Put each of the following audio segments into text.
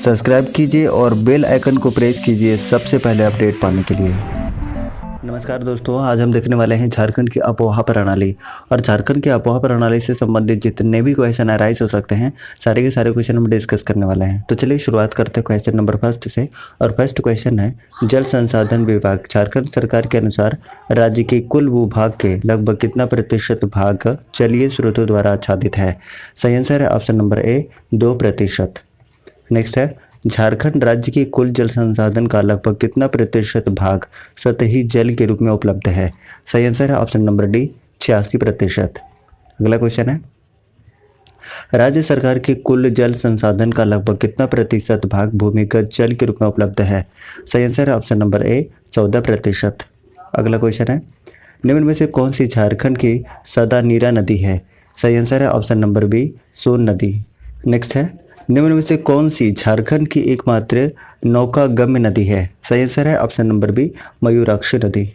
Subscribe कीजिए और bell icon को प्रेस कीजिए सबसे पहले अपडेट पाने के लिए। नमस्कार दोस्तों, आज हम देखने वाले हैं झारखंड की आबोहवा प्रणाली। और झारखंड की आबोहवा प्रणाली से संबंधित जितने भी क्वेश्चन अराइज हो सकते हैं सारे के सारे क्वेश्चन हम डिस्कस करने वाले हैं। तो चलिए शुरुआत करते हैं क्वेश्चन नंबर फर्स्ट से। और फर्स्ट क्वेश्चन है, जल संसाधन विभाग झारखंड सरकार के अनुसार राज्य के कुल भूभाग के लगभग कितना प्रतिशत भाग जलीय स्रोतों द्वारा आच्छादित है? सही आंसर है ऑप्शन नंबर ए 2%। नेक्स्ट है, झारखंड राज्य की कुल जल संसाधन का लगभग कितना प्रतिशत भाग सतही जल के रूप में उपलब्ध है? सही आंसर है ऑप्शन नंबर डी 86%। अगला क्वेश्चन है, राज्य सरकार की कुल जल संसाधन का लगभग कितना प्रतिशत भाग भूमिगत जल के रूप में उपलब्ध है? सही आंसर है ऑप्शन नंबर ए 14%। अगला क्वेश्चन है, निम्न में से कौन सी झारखंड की सदा नीरा नदी है? सही आंसर है ऑप्शन नंबर बी सोन नदी। नेक्स्ट है, निम्न में से कौन सी झारखंड की एकमात्र नौकागम्य नदी है? सही आंसर है ऑप्शन नंबर बी मयूराक्षी नदी।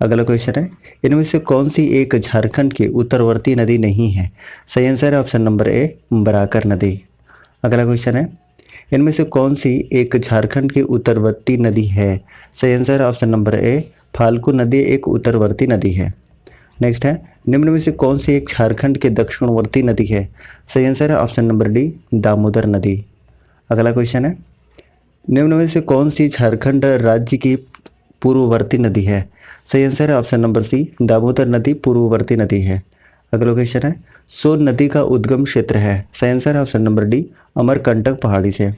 अगला क्वेश्चन है, इनमें से कौन सी एक झारखंड की उत्तरवर्ती नदी नहीं है? सही आंसर है ऑप्शन नंबर ए बराकर नदी। अगला क्वेश्चन है, इनमें से कौन सी एक झारखंड की उत्तरवर्ती नदी है? सही आंसर है ऑप्शन नंबर ए फाल्गु नदी एक उत्तरवर्ती नदी है। नेक्स्ट है, निम्न में से कौन सी एक झारखंड के दक्षिणवर्ती नदी है? सही आंसर है ऑप्शन नंबर डी दामोदर नदी। अगला क्वेश्चन है, निम्न में से कौन सी झारखंड राज्य की पूर्ववर्ती नदी है? सही आंसर है ऑप्शन नंबर सी दामोदर नदी पूर्ववर्ती नदी है। अगला क्वेश्चन है, सोन नदी का उद्गम क्षेत्र है? सही आंसर है ऑप्शन नंबर डी अमरकंटक पहाड़ी से।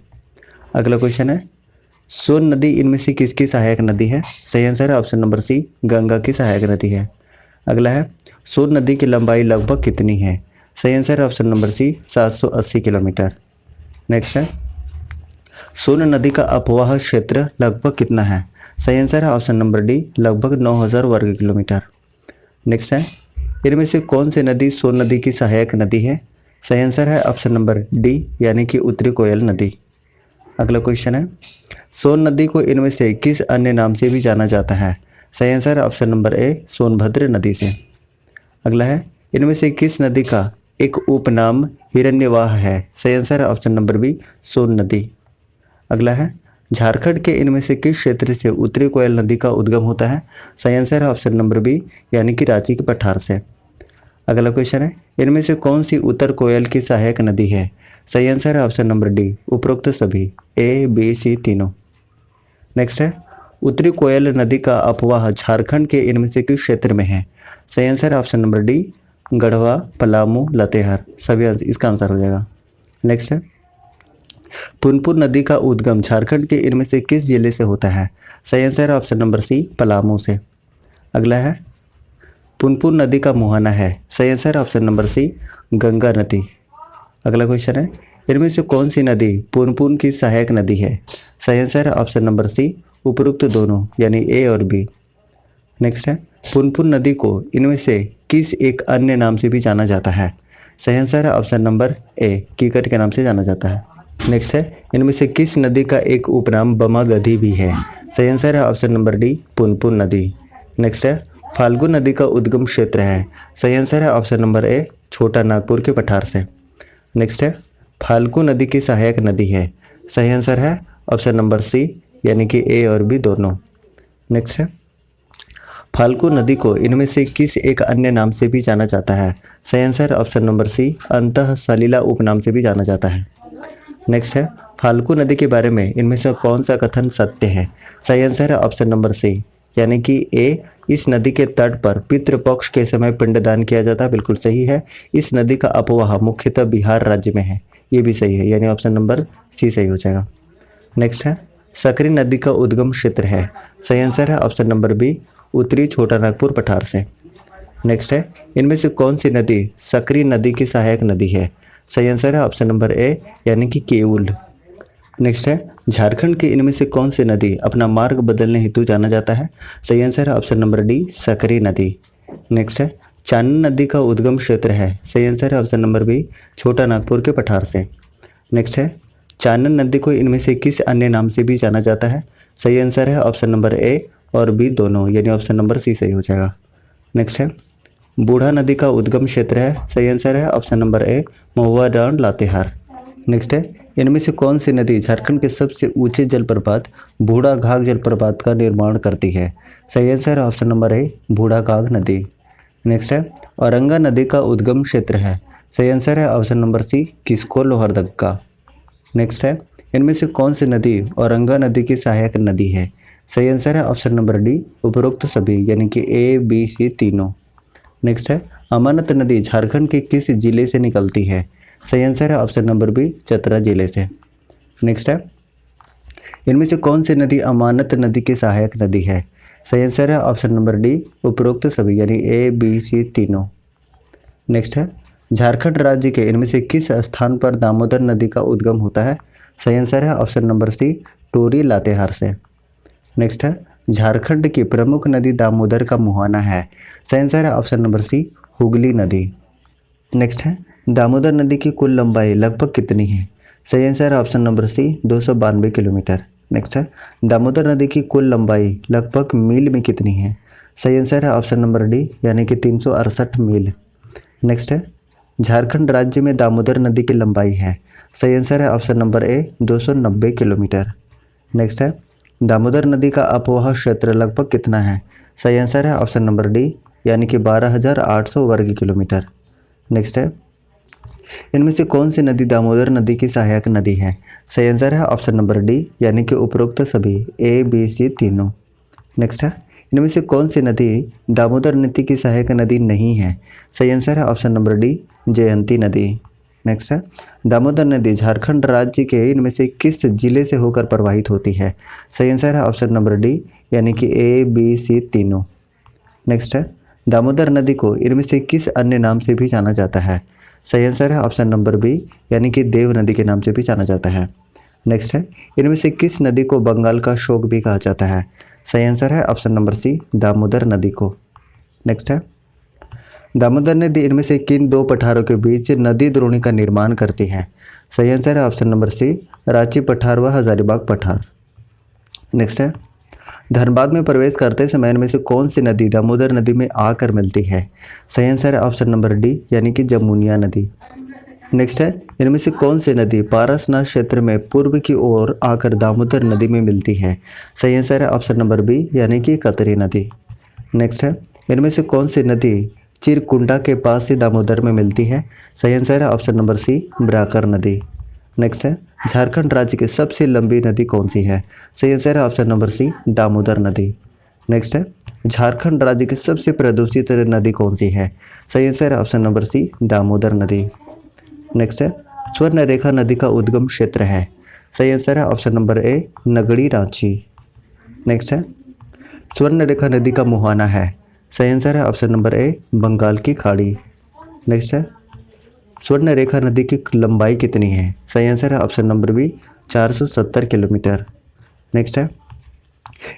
अगला क्वेश्चन है, सोन नदी इनमें से किसकी सहायक नदी है? सही आंसर है ऑप्शन नंबर सी गंगा की सहायक नदी है। अगला है, सोन नदी की लंबाई लगभग कितनी है? सही आंसर है option number C 780 kilometre. Next है, सोन नदी का अपवाह क्षेत्र लगभग कितना है? सही आंसर है ऑप्शन नंबर डी लगभग 9000 वर्ग किलोमीटर। नेक्स्ट है, इनमें से कौन सी नदी सोन नदी की सहायक नदी है? सही आंसर है ऑप्शन नंबर डी यानी कि उत्तरी कोयल नदी। अगला क्वेश्चन है, सोन नदी को इनमें से किस अन्य नाम से भी जाना जाता है? सही आंसर है ऑप्शन नंबर ए सोनभद्र नदी से। अगला है, इनमें से किस नदी का एक उपनाम हिरण्यवाह है? सही आंसर है ऑप्शन नंबर बी सोन नदी। अगला है, झारखंड के इनमें से किस क्षेत्र से उत्तरी कोयल नदी का उद्गम होता है? सही आंसर है ऑप्शन नंबर बी यानी कि रांची के पठार से। अगला क्वेश्चन है, इनमें से कौन सी उत्तर कोयल की सहायक नदी है? सही आंसर है ऑप्शन नंबर डी उपरोक्त सभी ए बी सी तीनों। नेक्स्ट है, उत्तरी कोयल नदी का अपवाह झारखंड के इनमें से किस क्षेत्र में है? सही आंसर है option number D Garhwa Palamu Latehar सभी इसका आंसर हो जाएगा। नेक्स्ट है, पुनपुन नदी का उद्गम झारखंड के इनमें से किस जिले से होता है? सही आंसर है ऑप्शन नंबर सी पलामू से। अगला है, पुनपुन नदी का मुहाना है? सही आंसर है ऑप्शन नंबर सी गंगा नदी। अगला क्वेश्चन है, इनमें से कौन सी नदी पुनपुन की सहायक नदी है? सही आंसर है ऑप्शन नंबर सी उपरोक्त दोनों यानी ए और बी। नेक्स्ट है, पुनपुन नदी को इनमें से किस एक अन्य नाम से भी जाना जाता है? सही आंसर है ऑप्शन नंबर ए कीकट के नाम से जाना जाता है। नेक्स्ट है, इनमें से किस नदी का एक उपनाम बमागधी भी है? सही आंसर है ऑप्शन नंबर डी पुनपुन नदी। नेक्स्ट है, फाल्गु नदी का उद्गम क्षेत्र है? सही आंसर है ऑप्शन नंबर ए छोटा नागपुर के पठार से। नेक्स्ट है, फाल्गु नदी की सहायक नदी है? सही आंसर है ऑप्शन नंबर सी यानी कि ए और बी दोनों। नेक्स्ट है, फाल्गु नदी को इनमें से किस एक अन्य नाम से भी जाना जाता है? सही आंसर ऑप्शन नंबर सी अंतः सलिला उपनाम से भी जाना जाता है। नेक्स्ट है, फाल्गु नदी के बारे में इनमें से कौन सा कथन सत्य है? सही आंसर है ऑप्शन नंबर सी यानी कि ए इस नदी के तट पर पितृपक्ष के समय पिंडदान किया जाता है, बिल्कुल सही है। इस नदी का अपवाह मुख्यतः बिहार राज्य में है, ये भी सही है यानी ऑप्शन नंबर सी सही हो जाएगा। नेक्स्ट है, सकरी नदी का उद्गम क्षेत्र है? सही आंसर है ऑप्शन नंबर बी उत्तरी छोटा नागपुर पठार से। नेक्स्ट है, इनमें से कौन सी नदी सकरी नदी की सहायक नदी है? सही आंसर है ऑप्शन नंबर ए यानी कि केउल। नेक्स्ट है, झारखंड के इनमें से कौन सी नदी अपना मार्ग बदलने हेतु जाना जाता है? सही आंसर है ऑप्शन नंबर डी सकरी नदी। नेक्स्ट है, चानन नदी का उद्गम क्षेत्र है? सही आंसर है ऑप्शन नंबर बी छोटा नागपुर के पठार से। नेक्स्ट है, चानन नदी को इनमें से किस अन्य नाम से भी जाना जाता है? सही आंसर है ऑप्शन नंबर ए और बी दोनों यानी ऑप्शन नंबर सी सही हो जाएगा। नेक्स्ट है, बूढ़ा नदी का उद्गम क्षेत्र है? सही आंसर है option number A Mahuadanr Latehar. Next है, इनमें से कौन सी नदी झारखंड के सबसे ऊंचे जलप्रपात बूढ़ा घाघ जलप्रपात का निर्माण करती है? सही आंसर है ऑप्शन नंबर ए बूढ़ा घाघ नदी। नेक्स्ट है औरंगा नदी का उद्गम क्षेत्र है। सही आंसर है option number C Kisko Lohardaga. Next है इनमें से कौन सी नदी औरंगा नदी की सहायक नदी है? सही आंसर है ऑप्शन नंबर डी उपरोक्त सभी यानी कि ए बी सी तीनों। नेक्स्ट है अमानत नदी झारखंड के किस जिले से निकलती है? सही आंसर है ऑप्शन नंबर बी चतरा जिले से। नेक्स्ट है इनमें से कौन सी नदी अमानत नदी की सहायक नदी है? सही आंसर है ऑप्शन नंबर डी उपरोक्त सभी यानी ए बी सी तीनों। नेक्स्ट है झारखंड राज्य के इनमें से किस स्थान पर दामोदर नदी का उद्गम होता है? सही आंसर है option number C Tori Latehar से। नेक्स्ट है झारखंड की प्रमुख नदी दामोदर का मुहाना है। सही आंसर है ऑप्शन नंबर सी हुगली नदी। नेक्स्ट है दामोदर नदी की कुल लंबाई लगभग कितनी है? सही आंसर है option number C 292 kilometre. Next है दामोदर नदी की कुल लंबाई लगभग मील में कितनी है? सही आंसर है ऑप्शन नंबर डी यानी कि 368 मील। नेक्स्ट है झारखंड राज्य में दामोदर नदी की लंबाई है। सही आंसर है ऑप्शन नंबर ए 290 किलोमीटर। नेक्स्ट है दामोदर नदी का अपवाह क्षेत्र लगभग कितना है? सही आंसर है ऑप्शन नंबर डी यानी कि 12,800 वर्ग किलोमीटर। नेक्स्ट है इनमें से कौन सी नदी दामोदर नदी की सहायक नदी है? सही आंसर है ऑप्शन नंबर डी यानी कि उपरोक्त सभी ए बी सी तीनों। नेक्स्ट है इनमें से कौन सी नदी दामोदर नदी की सहायक नदी नहीं है? सही आंसर है ऑप्शन नंबर डी जयंती नदी। नेक्स्ट है दामोदर नदी झारखंड राज्य के इनमें से किस जिले से होकर प्रवाहित होती है? सही आंसर है ऑप्शन नंबर डी यानी कि ए बी सी तीनों। नेक्स्ट है दामोदर नदी को इनमें से किस अन्य नाम से भी जाना जाता है? सही आंसर है ऑप्शन नंबर बी यानी कि देव नदी के नाम से भी जाना जाता है। नेक्स्ट है इनमें से किस नदी को बंगाल का शोक भी कहा जाता है? सही आंसर है ऑप्शन नंबर सी दामोदर नदी को। नेक्स्ट है दामोदर नदी इनमें से किन दो पठारों के बीच नदी द्रोणी का निर्माण करती है? सही आंसर है ऑप्शन नंबर सी रांची पठार व हजारीबाग पठार। नेक्स्ट है धनबाद में प्रवेश करते समय इनमें से कौन सी नदी दामोदर नदी में आकर मिलती है? सही आंसर है ऑप्शन नंबर डी यानी कि जमुनिया नदी। नेक्स्ट है इनमें से कौन सी नदी पारसनाथ क्षेत्र में पूर्व की ओर आकर दामोदर नदी में मिलती है? सही आंसर है ऑप्शन नंबर बी यानी कि कतरी नदी। नेक्स्ट है इनमें से कौन सी नदी चिरकुंडा के पास से दामोदर में मिलती है? सही आंसर है ऑप्शन नंबर सी ब्राकर नदी। नेक्स्ट है झारखंड राज्य की सबसे लंबी नदी कौन सी है? सही आंसर है ऑप्शन नंबर सी दामोदर नदी। नेक्स्ट है झारखंड राज्य की सबसे प्रदूषित नदी कौन सी है? सही आंसर है ऑप्शन नंबर सी दामोदर नदी। नेक्स्ट है स्वर्ण रेखा नदी का उद्गम क्षेत्र है। सही आंसर है ऑप्शन नंबर ए नगड़ी रांची। नेक्स्ट है स्वर्ण रेखा नदी का मुहाना है। सही आंसर है ऑप्शन नंबर ए बंगाल की खाड़ी। नेक्स्ट है स्वर्ण रेखा नदी की लंबाई कितनी है? सही आंसर है option number B 470 kilometre. Next है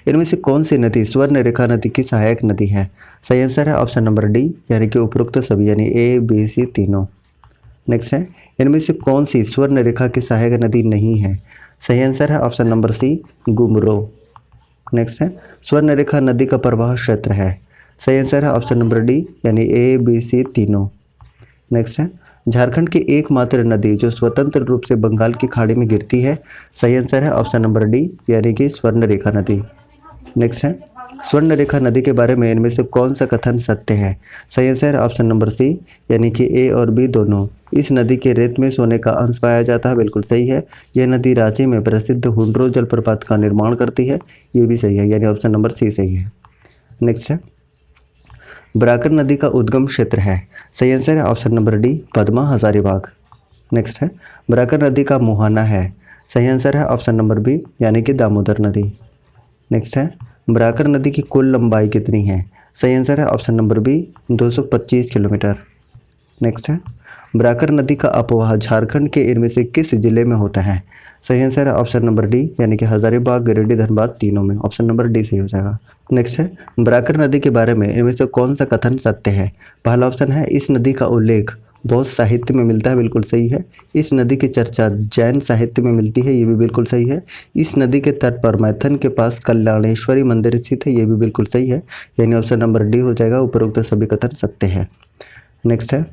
इनमें से कौन सी नदी स्वर्ण रेखा नदी की सहायक नदी है? सही आंसर है ऑप्शन नंबर डी यानी कि उपरोक्त सभी यानी ए बी सी तीनों। नेक्स्ट है इनमें से कौन सी स्वर्ण रेखा की सहायक नदी नहीं है? सही आंसर है option number C Gumro. Next है स्वर्ण रेखा नदी का प्रवाह क्षेत्र है। सही आंसर है ऑप्शन नंबर डी यानी ए बी सी तीनों। नेक्स्ट है झारखंड की एकमात्र नदी जो स्वतंत्र रूप से बंगाल की खाड़ी में गिरती है। सही आंसर है ऑप्शन नंबर डी यानी कि स्वर्ण रेखा नदी। नेक्स्ट है स्वर्ण रेखा नदी के बारे में इनमें से कौन सा कथन सत्य है? सही आंसर है ऑप्शन नंबर सी यानी कि ए और बी दोनों। इस नदी के रेत में सोने का अंश पाया जाता है, बिल्कुल सही है। यह नदी रांची में प्रसिद्ध हुंड्रो जलप्रपात का निर्माण करती है, ये भी सही है यानी ऑप्शन नंबर सी सही है। नेक्स्ट है ब्राकर नदी का उद्गम क्षेत्र है। सही आंसर है option number D Padma Hazaribagh. Next है ब्राकर नदी का मुहाना है। सही आंसर है ऑप्शन नंबर बी यानी कि दामोदर नदी। नेक्स्ट है ब्राकर नदी की कुल लंबाई कितनी है? सही आंसर है option number B 225 kilometre. Next है ब्राकर नदी का अपवाह झारखंड के इनमें से किस जिले में होता है? सही आंसर है ऑप्शन नंबर डी यानी कि हजारीबाग गिरिडीह धनबाद तीनों में। ऑप्शन नंबर डी सही हो जाएगा। नेक्स्ट है ब्राकर नदी के बारे में इनमें से कौन सा कथन सत्य है? पहला ऑप्शन है इस नदी का उल्लेख बहुत साहित्य में मिलता है, बिल्कुल सही है। इस नदी की चर्चा जैन साहित्य में मिलती है, ये भी बिल्कुल सही है। इस नदी के तट पर मैथन के पास कल्याणेश्वरी मंदिर स्थित है, ये भी बिल्कुल सही है यानी ऑप्शन नंबर डी हो जाएगा। उपरोक्त सभी कथन सत्य है। नेक्स्ट है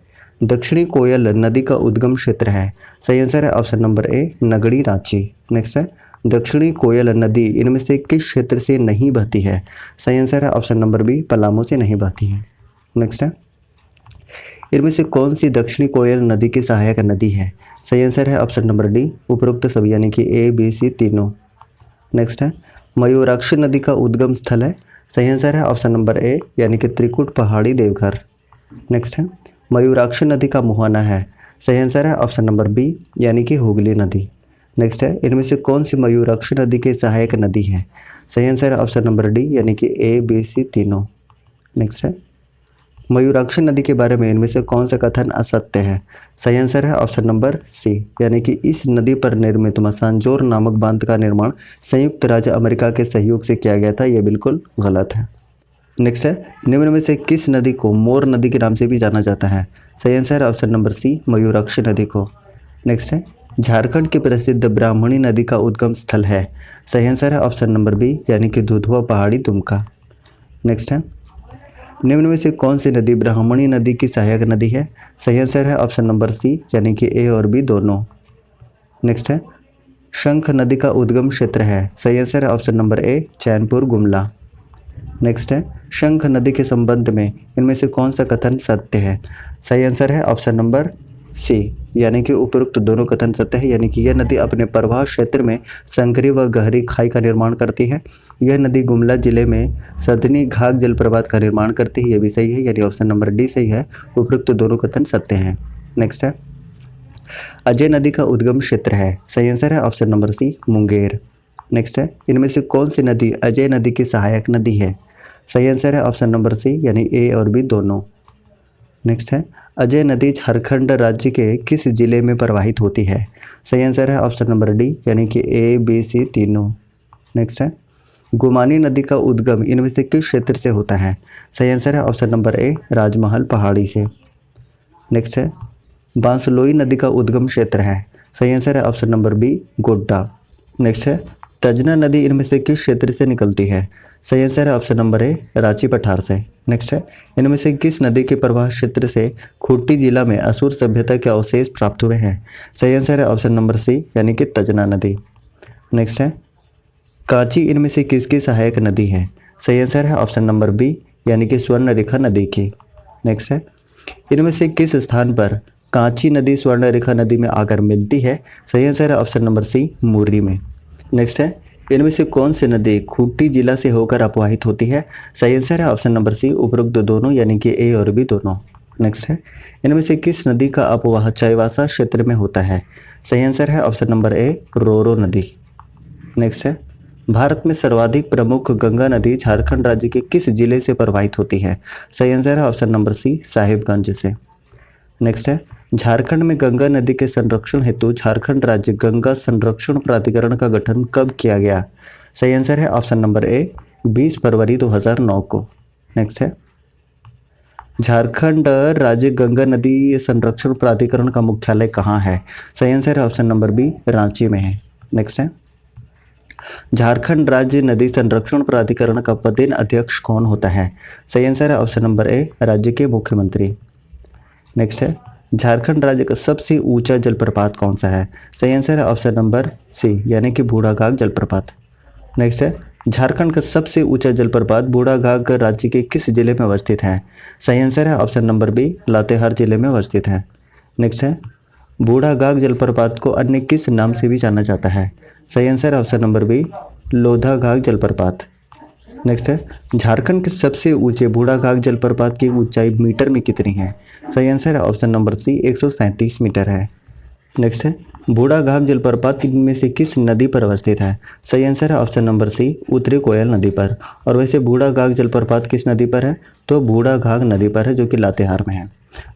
दक्षिणी कोयल नदी का उद्गम क्षेत्र है? सही आंसर है ऑप्शन नंबर ए नगड़ी रांची। नेक्स्ट है दक्षिणी कोयल नदी इनमें से किस क्षेत्र से नहीं बहती है? सही आंसर है ऑप्शन नंबर बी पलामू से नहीं बहती है। नेक्स्ट है इनमें से कौन सी दक्षिणी कोयल नदी की सहायक नदी है? सही आंसर है ऑप्शन नंबर डी उपरोक्त सभी यानी कि ए बी सी तीनों। नेक्स्ट है मयूराक्षी नदी का उद्गम स्थल है? सही आंसर है ऑप्शन नंबर ए यानी कि त्रिकुट पहाड़ी देवघर। नेक्स्ट है मयूराक्षी नदी का मुहाना है? सही आंसर है ऑप्शन नंबर बी यानी कि हुगली नदी। नेक्स्ट है इनमें से कौन सी मयूराक्षी नदी की सहायक नदी है? सही आंसर है ऑप्शन नंबर डी यानी कि ए बी सी तीनों। नेक्स्ट है मयूराक्षी नदी के बारे में इनमें से कौन सा कथन असत्य है? सही आंसर है ऑप्शन नंबर सी यानी कि इस नदी पर निर्मित मसांजोर नामक बांध का निर्माण संयुक्त राज्य अमेरिका के सहयोग से किया गया था, यह बिल्कुल गलत है। नेक्स्ट है निम्न में से किस नदी को मोर नदी के नाम से भी जाना जाता है? सही आंसर है ऑप्शन नंबर सी मयूराक्षी नदी को। नेक्स्ट है झारखंड की प्रसिद्ध ब्राह्मणी नदी का उद्गम स्थल है? सही आंसर है ऑप्शन नंबर बी यानी कि दुधवा पहाड़ी दुमका। नेक्स्ट है निम्न में से कौन सी नदी ब्राह्मणी नदी की सहायक नदी है? सही आंसर है ऑप्शन नंबर सी यानी कि ए और बी दोनों। नेक्स्ट है शंख नदी का उद्गम क्षेत्र है? सही आंसर है ऑप्शन नंबर ए चैनपुर गुमला। नेक्स्ट है शंख नदी के संबंध में इनमें से कौन सा कथन सत्य है? सही आंसर है ऑप्शन नंबर सी यानी कि उपरोक्त दोनों कथन सत्य है, यानी कि यह नदी अपने प्रवाह क्षेत्र में संकरी व गहरी खाई का निर्माण करती है। यह नदी गुमला जिले में सदनी घाघ जलप्रपात का निर्माण करती है, यह भी सही है यानी ऑप्शन नंबर डी सही है। उपरोक्त दोनों कथन सत्य हैं। नेक्स्ट है अजय नदी का उद्गम क्षेत्र है? सही आंसर है option number C Munger. Next है इनमें से कौन सी नदी अजय नदी की सहायक नदी है? सही आंसर है ऑप्शन नंबर सी यानी ए और बी दोनों। नेक्स्ट है अजय नदी झारखंड राज्य के किस जिले में प्रवाहित होती है? सही आंसर है ऑप्शन नंबर डी यानी कि ए बी सी तीनों। नेक्स्ट है गुमानी नदी का उद्गम इनमें से किस क्षेत्र से होता है? सही आंसर है ऑप्शन नंबर ए राजमहल पहाड़ी से। नेक्स्ट है बांसलोई नदी का उद्गम क्षेत्र है? सही आंसर है option number B Godda. Next है तजना नदी इनमें से किस क्षेत्र से निकलती है? सही आंसर है ऑप्शन नंबर ए रांची पठार से। नेक्स्ट है इनमें से किस नदी के प्रवाह क्षेत्र से खूंटी जिला में असुर सभ्यता के अवशेष प्राप्त हुए हैं? सही आंसर है ऑप्शन नंबर सी यानी कि तजना नदी। नेक्स्ट है कांची इनमें से किसकी सहायक नदी है? सही आंसर है ऑप्शन नंबर बी यानी कि स्वर्णरेखा नदी की। नेक्स्ट है इनमें से किस स्थान पर कांची नदी स्वर्णरेखा नदी में आकर मिलती है? सही आंसर है ऑप्शन नंबर सी मुर्री में। नेक्स्ट है इनमें से कौन सी नदी खूंटी जिला से होकर अपवाहित होती है? सही आंसर है ऑप्शन नंबर सी उपरोक्त दोनों यानी कि ए और बी दोनों। नेक्स्ट है इनमें से किस नदी का अपवाह चाईबासा क्षेत्र में होता है? सही आंसर है ऑप्शन नंबर ए रोरो नदी। नेक्स्ट है भारत में सर्वाधिक प्रमुख गंगा नदी झारखंड राज्य के किस जिले से प्रवाहित होती है? सही आंसर है ऑप्शन नंबर सी साहिबगंज से। नेक्स्ट है झारखंड में गंगा नदी के संरक्षण हेतु झारखंड राज्य गंगा संरक्षण प्राधिकरण का गठन कब किया गया? सही आंसर है ऑप्शन नंबर ए 20 फरवरी 2009 को। नेक्स्ट है झारखंड राज्य गंगा नदी संरक्षण प्राधिकरण का मुख्यालय कहाँ है? सही आंसर है ऑप्शन नंबर बी रांची में है। नेक्स्ट है झारखंड राज्य नदी संरक्षण प्राधिकरण का पदेन अध्यक्ष कौन होता है? सही आंसर है ऑप्शन नंबर ए राज्य के मुख्यमंत्री। नेक्स्ट है झारखंड राज्य का सबसे ऊंचा जलप्रपात कौन सा है? सही आंसर है ऑप्शन नंबर सी यानी कि बूढ़ाघाघ जलप्रपात। नेक्स्ट है झारखंड का सबसे ऊंचा जलप्रपात बूढ़ाघाघ राज्य के किस जिले में अवस्थित है? सही आंसर है ऑप्शन नंबर बी लातेहार जिले में अवस्थित है। नेक्स्ट है बूढ़ाघाघ जलप्रपात को अन्य किस नाम से भी जाना जाता है? सही आंसर है ऑप्शन नंबर बी लोधाघाघ जलप्रपात। नेक्स्ट है झारखंड के सबसे ऊंचे बूढ़ाघाघ जलप्रपात की ऊंचाई मीटर में कितनी है? सही आंसर है ऑप्शन नंबर सी 137 मीटर है। नेक्स्ट है बूढ़ाघाघ जलप्रपात में से किस नदी पर अवस्थित है? सही आंसर है ऑप्शन नंबर सी उत्तरी कोयल नदी पर। और वैसे बूढ़ाघाघ जलप्रपात किस नदी पर है? तो बूढ़ाघाघ नदी पर है जो कि लातेहार में है।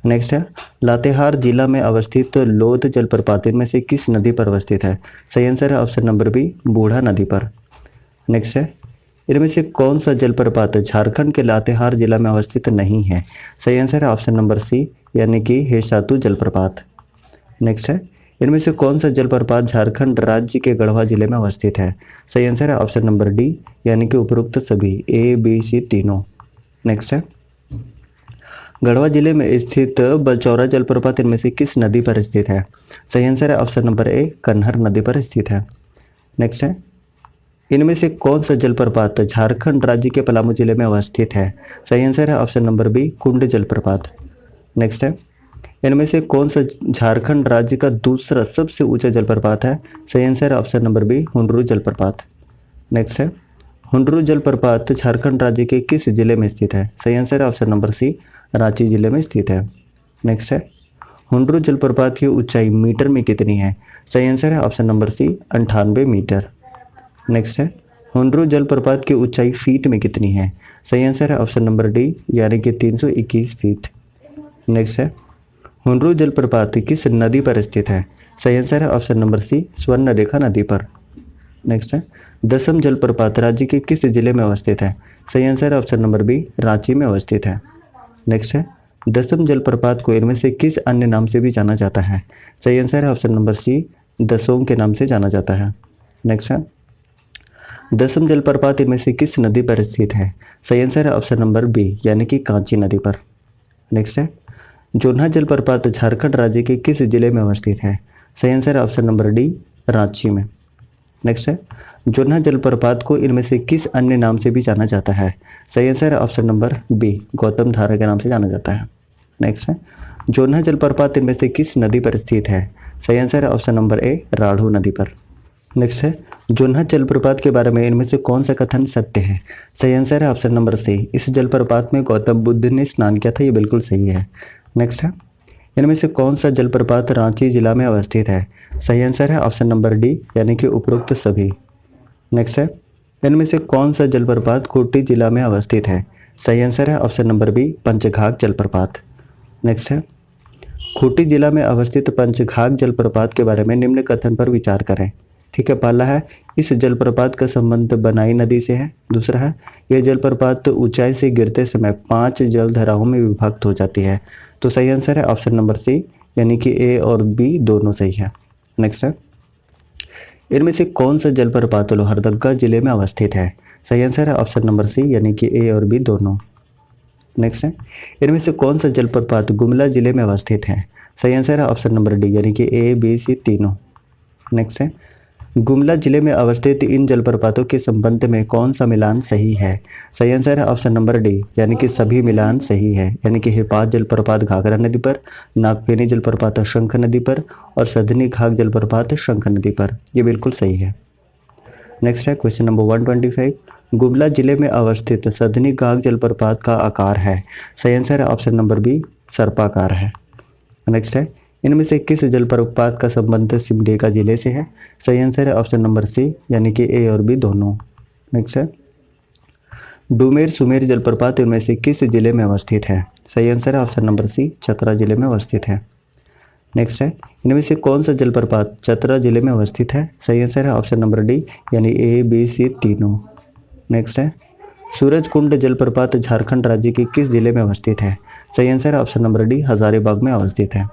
नेक्स्ट है लातेहार जिला में अवस्थित लोध जलप्रपात में से किस नदी पर अवस्थित है? सही आंसर है ऑप्शन नंबर बी बूढ़ा नदी पर। नेक्स्ट है इनमें से कौन सा जलप्रपात झारखंड के लातेहार जिला में अवस्थित नहीं है? सही आंसर है ऑप्शन नंबर सी यानी कि हेसातु जलप्रपात। नेक्स्ट है इनमें से कौन सा जलप्रपात झारखंड राज्य के गढ़वा जिले में अवस्थित है? सही आंसर है ऑप्शन नंबर डी यानी कि उपरोक्त सभी ए बी सी तीनों। नेक्स्ट है गढ़वा जिले में स्थित बलचौरा जलप्रपात इनमें से किस नदी पर स्थित है? सही आंसर है ऑप्शन नंबर ए कन्हर नदी पर स्थित है। नेक्स्ट है, इनमें से कौन सा जलप्रपात झारखंड राज्य के पलामू जिले में अवस्थित है? सही आंसर है ऑप्शन नंबर बी कुंड जलप्रपात। नेक्स्ट है, इनमें से कौन सा झारखंड राज्य का दूसरा सबसे ऊंचा जलप्रपात है? सही आंसर है ऑप्शन नंबर बी हुंडरू जलप्रपात। नेक्स्ट है, हुंडरू जलप्रपात झारखंड राज्य के किस जिले में स्थित है? सही आंसर है ऑप्शन नंबर सी रांची जिले में स्थित है। नेक्स्ट है, हुंडरू जलप्रपात की ऊंचाई मीटर में कितनी है? सही आंसर है option number C 98 metre. Next है, हुंडरू जलप्रपात की ऊंचाई फीट में कितनी है? सही आंसर है ऑप्शन नंबर डी यानी कि 321 फीट। नेक्स्ट है, हुंडरू जलप्रपात किस नदी पर स्थित है? सही आंसर है ऑप्शन नंबर सी स्वर्णरेखा नदी पर। नेक्स्ट है, दसम जलप्रपात राज्य के किस जिले में अवस्थित है? सही आंसर है ऑप्शन नंबर बी रांची में अवस्थित है। नेक्स्ट है, दसम जलप्रपात को इनमें से किस अन्य नाम से भी जाना जाता है? सही आंसर है ऑप्शन नंबर सी दसों के नाम से जाना जाता है। नेक्स्ट है, दसम जलप्रपात इनमें से किस नदी पर स्थित है? सही आंसर है ऑप्शन नंबर बी यानी कि कांची नदी पर। नेक्स्ट है, जोन्हा जलप्रपात झारखंड राज्य के किस जिले में अवस्थित है? सही आंसर है ऑप्शन नंबर डी रांची में। नेक्स्ट है, जोन्हा जलप्रपात को इनमें से किस अन्य नाम से भी जाना जाता है? सही आंसर है ऑप्शन नंबर बी गौतम धारा के नाम से जाना जाता है। नेक्स्ट है, जोन्हा जलप्रपात इनमें से किस नदी पर स्थित है? सही आंसर है ऑप्शन नंबर ए राढ़ू नदी पर। नेक्स्ट है, जोन्हा जलप्रपात के बारे में इनमें से कौन सा कथन सत्य है? सही आंसर है ऑप्शन नंबर सी इस जलप्रपात में गौतम बुद्ध ने स्नान किया था, ये बिल्कुल सही है। नेक्स्ट है, इनमें से कौन सा जलप्रपात रांची जिला में अवस्थित है? सही आंसर है ऑप्शन नंबर डी यानी कि उपरोक्त सभी। नेक्स्ट है, इनमें से कौन सा जलप्रपात खूंटी जिला में अवस्थित है? सही आंसर है ऑप्शन नंबर बी पंचघाघ जलप्रपात। नेक्स्ट है, खूंटी जिला में अवस्थित पंचघाघ जलप्रपात के बारे में निम्न कथन पर विचार करें। ठीक है, पहला है इस जलप्रपात का संबंध बनाई नदी से है। दूसरा है यह जलप्रपात ऊंचाई से गिरते समय 5 जलधाराओं में विभक्त हो जाती है। तो सही आंसर है ऑप्शन नंबर सी यानी कि ए और बी दोनों सही है। नेक्स्ट है, इनमें से कौन सा जलप्रपात लोहरदगा जिले में अवस्थित है? सही आंसर है ऑप्शन नंबर सी यानी कि ए और बी दोनों। नेक्स्ट है, इनमें से कौन सा जलप्रपात गुमला जिले में अवस्थित है? सही आंसर है ऑप्शन नंबर डी यानी कि ए बी सी तीनों। नेक्स्ट है, गुमला जिले में अवस्थित इन जलप्रपातों के संबंध में कौन सा मिलान सही है? सही आंसर है ऑप्शन नंबर डी यानी कि सभी मिलान सही है, यानी कि हिपात जलप्रपात घाघरा नदी पर, नागफेनी जलप्रपात शंख नदी पर और सधनी घाघ जलप्रपात शंख नदी पर, ये बिल्कुल सही है। नेक्स्ट है क्वेश्चन नंबर 125, गुमला जिले में अवस्थित सधनी घाघ जलप्रपात का आकार है? सही आंसर है ऑप्शन नंबर बी सर्पाकार है। नेक्स्ट है, इनमें से किस जलप्रपात का संबंध सिमडेगा जिले से है? सही आंसर है ऑप्शन नंबर सी यानी कि ए और बी दोनों। नेक्स्ट है, डुमेर सुमेर जलप्रपात इनमें से किस जिले में अवस्थित है? सही आंसर है ऑप्शन नंबर सी चतरा जिले में अवस्थित है। नेक्स्ट है, इनमें से कौन सा जलप्रपात चतरा जिले में अवस्थित है? सही आंसर है ऑप्शन नंबर डी यानी ए बी सी तीनों। नेक्स्ट है, सूरजकुंड जलप्रपात झारखंड राज्य के किस जिले में अवस्थित है? सही आंसर है ऑप्शन नंबर डी हजारीबाग में अवस्थित है।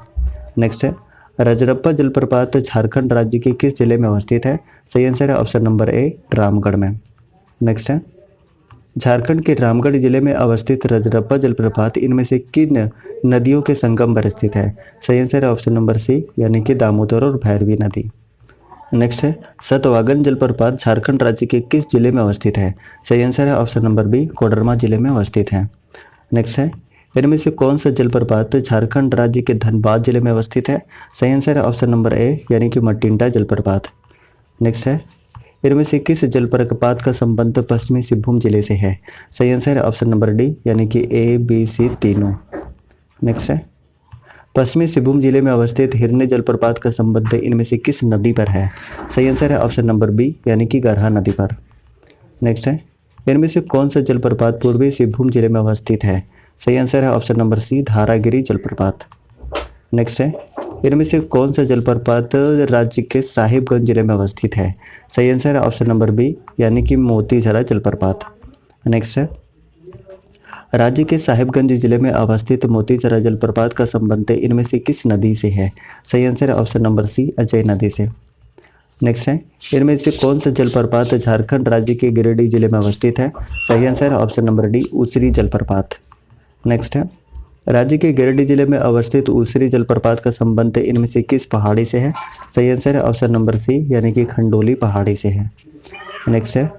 नेक्स्ट है, रजरप्पा जलप्रपात झारखंड राज्य के किस जिले में अवस्थित है? सही आंसर है ऑप्शन नंबर ए रामगढ़ में। नेक्स्ट है, झारखंड के रामगढ़ जिले में अवस्थित रजरप्पा जलप्रपात इनमें से किन नदियों के संगम पर स्थित है? सही आंसर है ऑप्शन नंबर सी यानी कि दामोदर और भैरवी नदी। नेक्स्ट है, सतवागन जलप्रपात झारखंड राज्य के किस जिले में अवस्थित है? सही आंसर है ऑप्शन नंबर बी कोडरमा जिले में अवस्थित है। नेक्स्ट है, इनमें से कौन सा जलप्रपात झारखंड राज्य के धनबाद जिले में अवस्थित है? सही आंसर है ऑप्शन नंबर ए यानी कि मटिंडा जलप्रपात। नेक्स्ट है, इनमें से किस जलप्रपात का संबंध पश्चिमी सिंहभूम जिले से है? सही आंसर है ऑप्शन नंबर डी यानी कि ए बी सी तीनों। नेक्स्ट है, पश्चिमी सिंहभूम जिले में अवस्थित हिरने जलप्रपात का संबंध इनमें से किस नदी पर है? सही आंसर है ऑप्शन नंबर बी यानी कि गरहा नदी पर। नेक्स्ट है, इनमें से कौन सा जलप्रपात पूर्वी सिंहभूम जिले में अवस्थित है? सही आंसर है ऑप्शन नंबर सी धारागिरी जलप्रपात। नेक्स्ट है, इनमें से कौन सा जलप्रपात राज्य के साहिबगंज जिले में अवस्थित है? सही आंसर है ऑप्शन नंबर बी यानी कि मोतीझरा जलप्रपात। नेक्स्ट है, राज्य के साहिबगंज जिले में अवस्थित मोतीझरा जलप्रपात का संबंध इनमें से किस नदी से है? सही आंसर है ऑप्शन नंबर सी अजय नदी से। नेक्स्ट है, इनमें से कौन सा जलप्रपात झारखंड राज्य के गिरिडीह जिले में अवस्थित है? सही आंसर है ऑप्शन नंबर डी उसरी जलप्रपात। नेक्स्ट है, राज्य के गिरिडीह जिले में अवस्थित ऊसरी जलप्रपात का संबंध इनमें से किस पहाड़ी से है? सही आंसर है ऑप्शन नंबर सी यानी कि खंडोली पहाड़ी से है। नेक्स्ट है,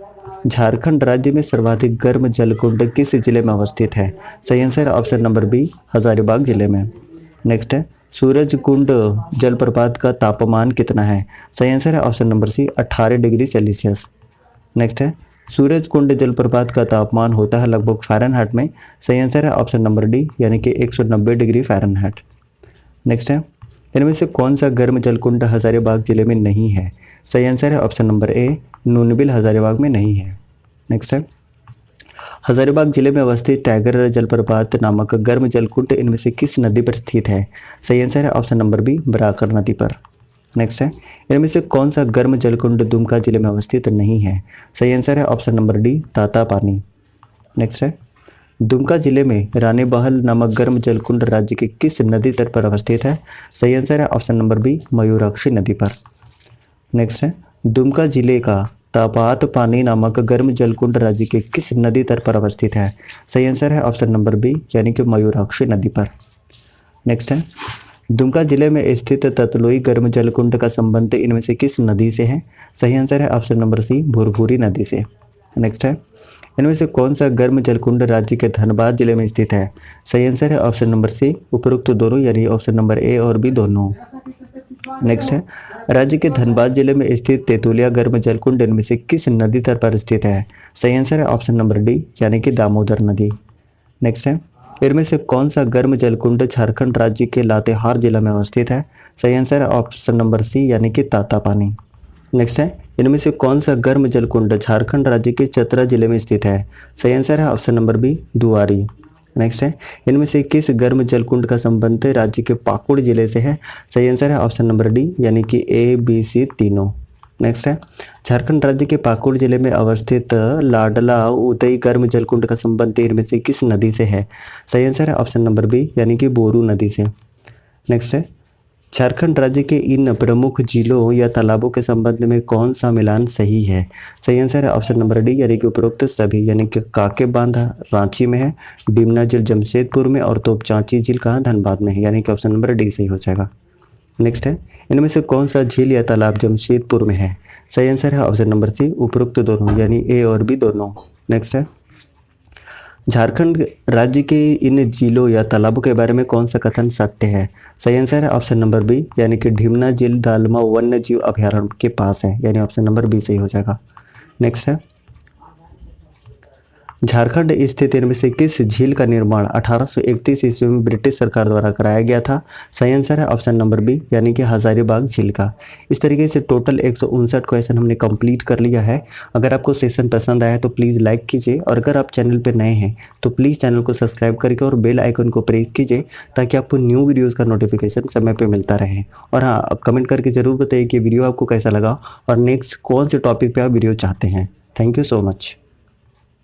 झारखंड राज्य में सर्वाधिक गर्म जलकुंड किस जिले में अवस्थित है? सही आंसर है ऑप्शन नंबर बी हजारीबाग जिले में। नेक्स्ट है, सूरजकुंड जलप्रपात का तापमान कितना है? सही आंसर है option number C 18 degree Celsius. Next है, सूरजकुंड जलप्रपात का तापमान होता है लगभग फ़ारेनहाइट में। सही आंसर है ऑप्शन नंबर डी यानी कि 190 डिग्री फ़ारेनहाइट। नेक्स्ट है, इनमें से कौन सा गर्म जलकुंड हजारीबाग जिले में नहीं है? सही आंसर है ऑप्शन नंबर ए नूनबिल हजारीबाग में नहीं है। नेक्स्ट है, हजारीबाग जिले में अवस्थित टाइगर जलप्रपात नामक गर्म जलकुंड इनमें से किस नदी पर स्थित है? सही आंसर है ऑप्शन नंबर बी बराकर नदी पर। नेक्स्ट है, इनमें से कौन सा गर्म जलकुंड दुमका जिले में अवस्थित नहीं है? सही आंसर है option number D Tatapani. Next है, दुमका जिले में रानी बहल नामक गर्म जलकुंड राज्य के किस नदी तट पर अवस्थित है? सही आंसर है ऑप्शन नंबर बी मयूराक्षी नदी पर। नेक्स्ट है, दुमका जिले का तापात पानी नामक गर्म जलकुंड राज्य के किस नदी तट पर अवस्थित है? सही आंसर है ऑप्शन नंबर बी यानी कि मयूराक्षी नदी पर। नेक्स्ट है, दुमका जिले में स्थित ततलोई गर्म जलकुंड का संबंध इनमें से किस नदी से है? सही आंसर है ऑप्शन नंबर सी भुरभुरी नदी से। नेक्स्ट है, इनमें से कौन सा गर्म जलकुंड राज्य के धनबाद जिले में स्थित है? सही आंसर है ऑप्शन नंबर सी उपरोक्त दोनों यानी ऑप्शन नंबर ए और बी दोनों। नेक्स्ट है, राज्य के धनबाद जिले में स्थित तेतुलिया गर्म जलकुंड इनमें से किस नदी तट पर स्थित है? सही आंसर है ऑप्शन नंबर डी यानी कि दामोदर नदी। नेक्स्ट है, इनमें से कौन सा गर्म जलकुंड झारखंड राज्य के लातेहार जिला में अवस्थित है? सही आंसर है ऑप्शन नंबर सी यानी कि तातापानी। नेक्स्ट है, इनमें से कौन सा गर्म जलकुंड झारखंड राज्य के चतरा जिले में स्थित है? सही आंसर है ऑप्शन नंबर बी दुआरी। नेक्स्ट है, इनमें से किस गर्म जलकुंड का संबंध राज्य के पाकुड़ जिले से है? सही आंसर है ऑप्शन नंबर डी यानी कि ए बी सी तीनों। नेक्स्ट है, झारखंड राज्य के पाकुड़ जिले में अवस्थित लाडला उदय गर्म जलकुंड का संबंध इनमें से किस नदी से है? सही आंसर है ऑप्शन नंबर बी यानी कि बोरू नदी से। नेक्स्ट है, झारखंड राज्य के इन प्रमुख झीलों या तालाबों के संबंध में कौन सा मिलान सही है? सही आंसर है ऑप्शन नंबर डी यानी कि उपरोक्त सभी यानी कि काके बांध रांची में है, डिमना झील जमशेदपुर में और तोपचांची झील कहाँ धनबाद में है यानी कि ऑप्शन नंबर डी सही हो जाएगा। नेक्स्ट है, इनमें से कौन सा झील या तालाब जमशेदपुर में है? सही आंसर है ऑप्शन नंबर सी उपरोक्त दोनों यानी ए और बी दोनों। नेक्स्ट है, झारखंड राज्य के इन झीलों या तालाबों के बारे में कौन सा कथन सत्य है? सही आंसर है ऑप्शन नंबर बी यानी कि ढिमना झील दालमा वन्य जीव अभयारण्य के पास है यानी ऑप्शन नंबर बी सही हो जाएगा। नेक्स्ट है, झारखंड स्थित इनमें से किस झील का निर्माण 1831 ईस्वी में ब्रिटिश सरकार द्वारा कराया गया था? सही आंसर है ऑप्शन नंबर बी यानी कि हजारीबाग झील का। इस तरीके से टोटल 159 क्वेश्चन हमने कंप्लीट कर लिया है। अगर आपको सेशन पसंद आया तो प्लीज़ लाइक कीजिए और अगर आप चैनल पर नए हैं तो प्लीज़ चैनल को सब्सक्राइब करके और बेल आइकन को प्रेस कीजिए ताकि आपको न्यू वीडियोज़ का नोटिफिकेशन समय पर मिलता रहे। और हाँ, आप कमेंट करके ज़रूर बताइए कि वीडियो आपको कैसा लगा और नेक्स्ट कौन से टॉपिक पर आप वीडियो चाहते हैं। Thank you so much.